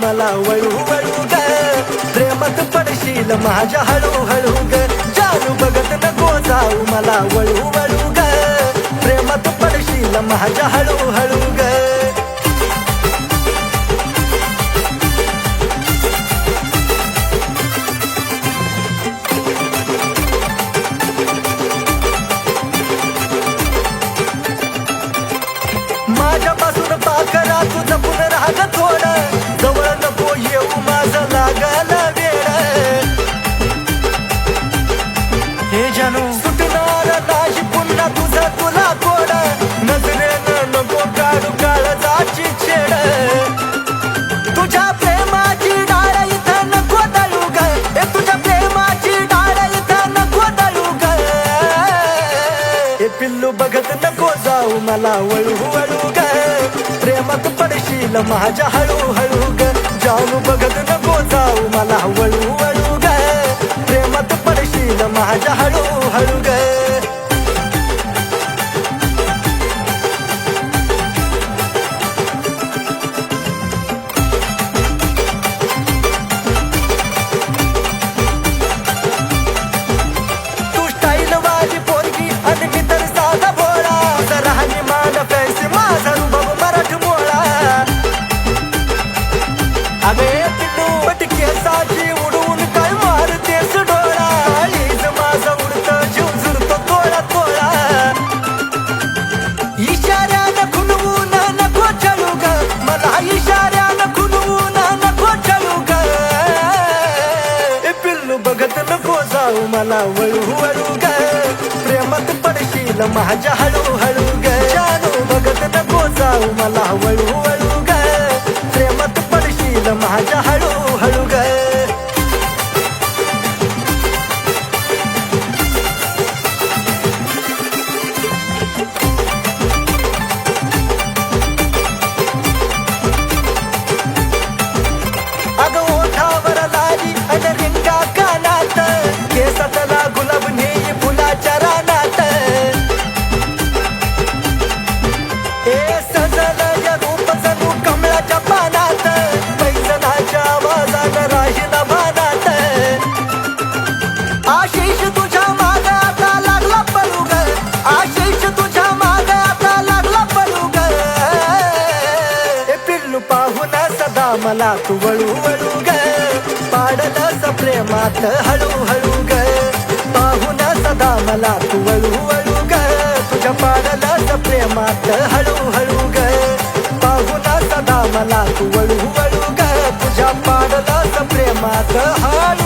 मला वळू वळू ग प्रेमात पडशील माझ्या हळूहळू ग जानू बघत नको जाऊ मला वळू वळू ग प्रेमात पडशील माझ्या हळूहळू ग माझ्यापासून पाकरा तू जपून राग थोडं जवळ नको येऊ माझं लागल वेळ हे जानू सुटणार नाही पुन्हा तुझं तुला कोड नजरेनं नको काढू काळजाची छेड तुझ्या प्रेमाची डाळ इथं नको दळू ग तुझ्या प्रेमाची डाळ इथं नको दळू ग हे पिल्लू बघत नको जाऊ मला वळू वळू ग प्रेमात पडशील माझ्या हळूहळू ग जानू बघत नको जाऊ मला वळू वळू ग प्रेमात पडशील माझ्या हळूहळू ग तू स्टाईल वाली पोरगी आणि मी तर साधा भोळा राहणी मान फॅन्सी माझा रुबाब मराठी मोळा अगे पिल्लू पटकेसाची उडवून काय मारतेस डोळा काळीज माझा उडतं जीव जुळतो तोळा तोळा इशाऱ्यानं खुणवून नको चळू ग मला इशाऱ्यानं खुणवून नको चळू ग ए पिल्लू बघत नको जाऊ मला वळू वळू ग प्रेमात पडशील माझ्या हळूहळू ग जानू बघत नको जाऊ मला वळू वळू ग प्रेमात पडशील माझ्या हळूहळू ग अगं ओठावर लाली आणि रिंगा कानात केसातला गुलाब नेई फुलाच्या रानात ए सजलं या रूप जणू कमळाच्या पानात पैजनाच्या आवाजानं राहील भानात आशिष तुझ्या माग आता लागला पळू ग आशिष तुझ्या माग आता लागला पळू ग ए पिल्लू पाहून सदा मला तू वळू वळू ग पाडलंस प्रेमात हळूहळू ग पाहून सदा मला तू वळू वळू ग तुझ्या पाडलंस प्रेमात हळूहळू ग पाहून सदा मला तू वळू वळू ग तुझ्या पाडलंस प्रेमात हळू